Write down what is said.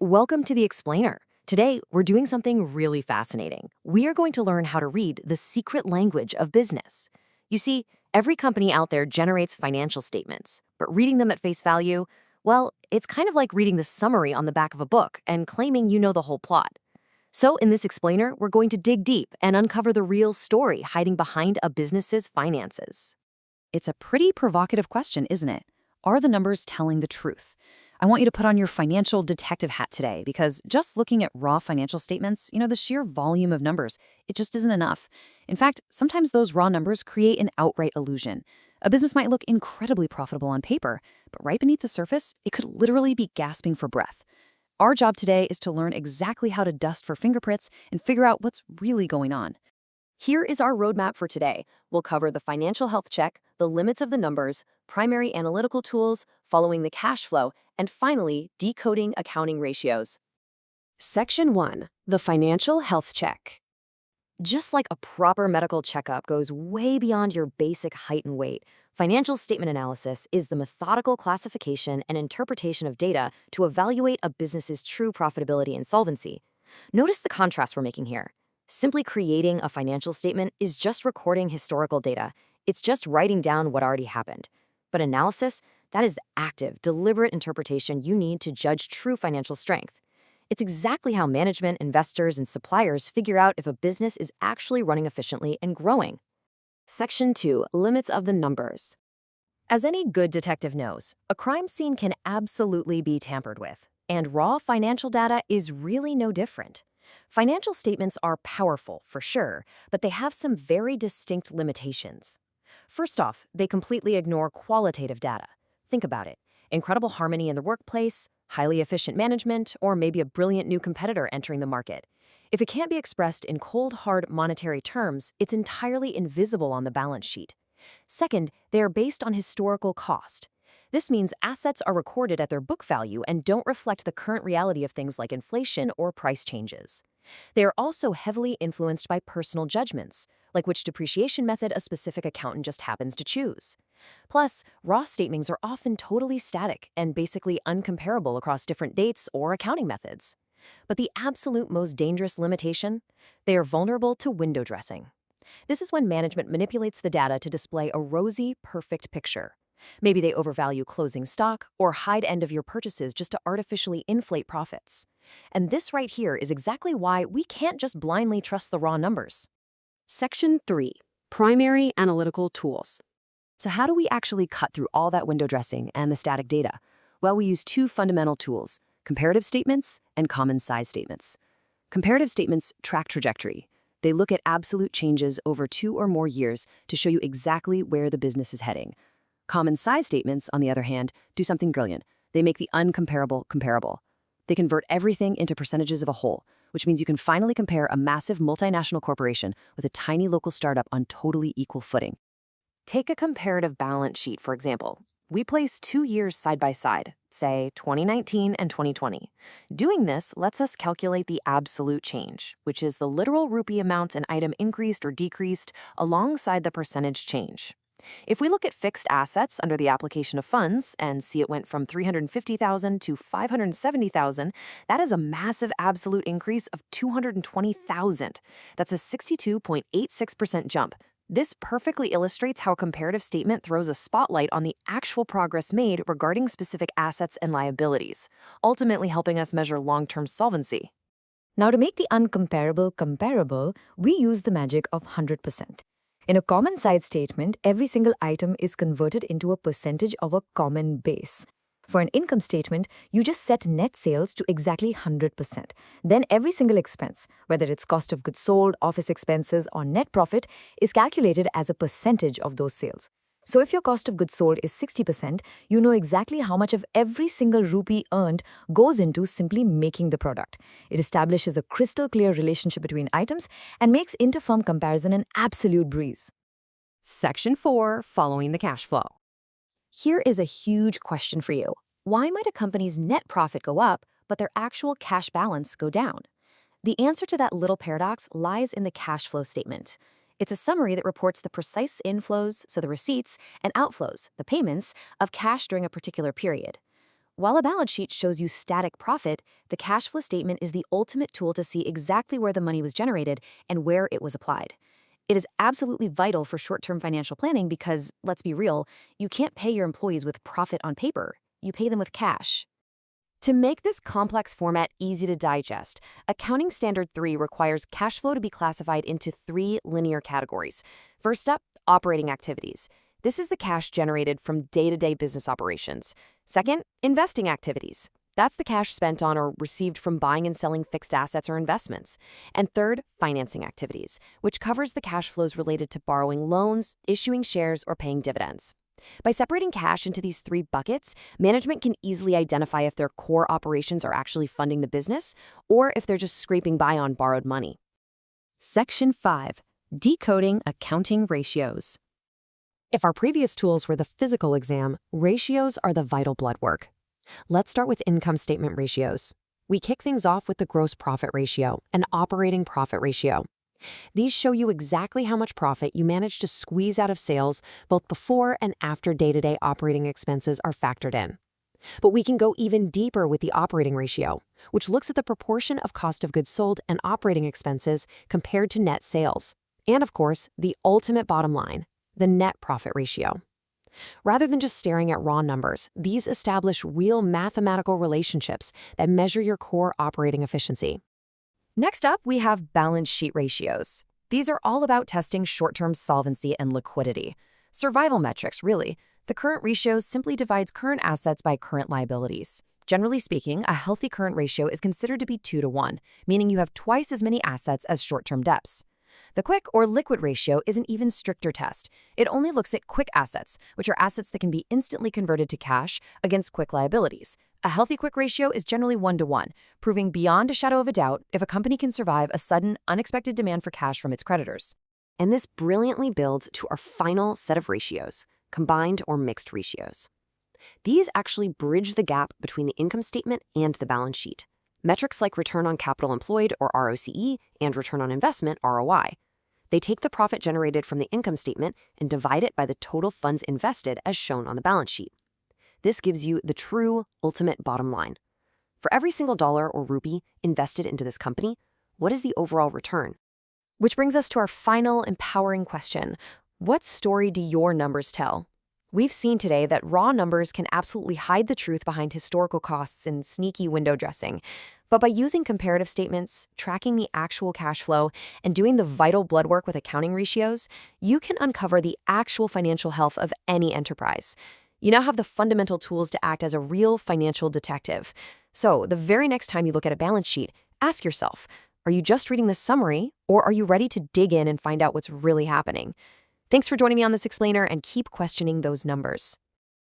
Welcome to the Explainer. Today, we're doing something really fascinating. We are going to learn how to read the secret language of business. You see, every company out there generates financial statements, but reading them at face value, well, it's kind of like reading the summary on the back of a book and claiming you know the whole plot. So, in this Explainer, we're going to dig deep and uncover the real story hiding behind a business's finances. It's a pretty provocative question, isn't it? Are the numbers telling the truth? I want you to put on your financial detective hat today because just looking at raw financial statements, the sheer volume of numbers, it just isn't enough. In fact, sometimes those raw numbers create an outright illusion. A business might look incredibly profitable on paper, but right beneath the surface, it could literally be gasping for breath. Our job today is to learn exactly how to dust for fingerprints and figure out what's really going on. Here is our roadmap for today. We'll cover the financial health check, the limits of the numbers, primary analytical tools, following the cash flow, and finally, decoding accounting ratios. Section 1. The financial health check. Just like a proper medical checkup goes way beyond your basic height and weight, financial statement analysis is the methodical classification and interpretation of data to evaluate a business's true profitability and solvency. Notice the contrast we're making here. Simply creating a financial statement is just recording historical data. It's just writing down what already happened. But analysis, that is the active, deliberate interpretation you need to judge true financial strength. It's exactly how management, investors, and suppliers figure out if a business is actually running efficiently and growing. Section 2. Limits of the numbers. As any good detective knows, a crime scene can absolutely be tampered with, and raw financial data is really no different. Financial statements are powerful, for sure, but they have some very distinct limitations. First off, they completely ignore qualitative data. Think about it. Incredible harmony in the workplace, highly efficient management, or maybe a brilliant new competitor entering the market. If it can't be expressed in cold, hard monetary terms, it's entirely invisible on the balance sheet. Second, they are based on historical cost. This means assets are recorded at their book value and don't reflect the current reality of things like inflation or price changes. They are also heavily influenced by personal judgments, like which depreciation method a specific accountant just happens to choose. Plus, raw statements are often totally static and basically uncomparable across different dates or accounting methods. But the absolute most dangerous limitation? They are vulnerable to window dressing. This is when management manipulates the data to display a rosy, perfect picture. Maybe they overvalue closing stock or hide end-of-year purchases just to artificially inflate profits. And this right here is exactly why we can't just blindly trust the raw numbers. Section 3. Primary analytical tools. So how do we actually cut through all that window dressing and the static data? Well, we use two fundamental tools, comparative statements and common size statements. Comparative statements track trajectory. They look at absolute changes over 2 or more years to show you exactly where the business is heading. Common size statements, on the other hand, do something brilliant. They make the uncomparable comparable. They convert everything into percentages of a whole, which means you can finally compare a massive multinational corporation with a tiny local startup on totally equal footing. Take a comparative balance sheet, for example. We place 2 years side by side, say 2019 and 2020. Doing this lets us calculate the absolute change, which is the literal rupee amount an item increased or decreased alongside the percentage change. If we look at fixed assets under the application of funds and see it went from $350,000 to $570,000, that is a massive absolute increase of $220,000. That's a 62.86% jump. This perfectly illustrates how a comparative statement throws a spotlight on the actual progress made regarding specific assets and liabilities, ultimately helping us measure long-term solvency. Now, to make the uncomparable comparable, we use the magic of 100%. In a common size statement, every single item is converted into a percentage of a common base. For an income statement, you just set net sales to exactly 100%. Then every single expense, whether it's cost of goods sold, office expenses, or net profit, is calculated as a percentage of those sales. So if your cost of goods sold is 60%, you know exactly how much of every single rupee earned goes into simply making the product. It establishes a crystal clear relationship between items and makes inter-firm comparison an absolute breeze. Section 4. Following the cash flow. Here is a huge question for you. Why might a company's net profit go up, but their actual cash balance go down? The answer to that little paradox lies in the cash flow statement. It's a summary that reports the precise inflows, so the receipts, and outflows, the payments, of cash during a particular period. While a balance sheet shows you static profit, the cash flow statement is the ultimate tool to see exactly where the money was generated and where it was applied. It is absolutely vital for short-term financial planning because, let's be real, you can't pay your employees with profit on paper. You pay them with cash. To make this complex format easy to digest, Accounting Standard 3 requires cash flow to be classified into 3 linear categories. First up, operating activities. This is the cash generated from day-to-day business operations. Second, investing activities. That's the cash spent on or received from buying and selling fixed assets or investments. And third, financing activities, which covers the cash flows related to borrowing loans, issuing shares, or paying dividends. By separating cash into these 3 buckets, management can easily identify if their core operations are actually funding the business or if they're just scraping by on borrowed money. Section 5. Decoding accounting ratios. If our previous tools were the physical exam, ratios are the vital blood work. Let's start with income statement ratios. We kick things off with the gross profit ratio and operating profit ratio. These show you exactly how much profit you manage to squeeze out of sales both before and after day-to-day operating expenses are factored in. But we can go even deeper with the operating ratio, which looks at the proportion of cost of goods sold and operating expenses compared to net sales. And of course, the ultimate bottom line, the net profit ratio. Rather than just staring at raw numbers, these establish real mathematical relationships that measure your core operating efficiency. Next up, we have balance sheet ratios. These are all about testing short-term solvency and liquidity. Survival metrics, really. The current ratio simply divides current assets by current liabilities. Generally speaking, a healthy current ratio is considered to be 2 to 1, meaning you have twice as many assets as short-term debts. The quick or liquid ratio is an even stricter test. It only looks at quick assets, which are assets that can be instantly converted to cash, against quick liabilities. A healthy quick ratio is generally 1 to 1, proving beyond a shadow of a doubt if a company can survive a sudden, unexpected demand for cash from its creditors. And this brilliantly builds to our final set of ratios, combined or mixed ratios. These actually bridge the gap between the income statement and the balance sheet. Metrics like return on capital employed, or ROCE, and return on investment, ROI. They take the profit generated from the income statement and divide it by the total funds invested as shown on the balance sheet. This gives you the true, ultimate bottom line. For every single dollar or rupee invested into this company, what is the overall return? Which brings us to our final empowering question. What story do your numbers tell? We've seen today that raw numbers can absolutely hide the truth behind historical costs and sneaky window dressing. But by using comparative statements, tracking the actual cash flow, and doing the vital blood work with accounting ratios, you can uncover the actual financial health of any enterprise. You now have the fundamental tools to act as a real financial detective. So, the very next time you look at a balance sheet, ask yourself, are you just reading the summary, or are you ready to dig in and find out what's really happening? Thanks for joining me on this explainer, and keep questioning those numbers.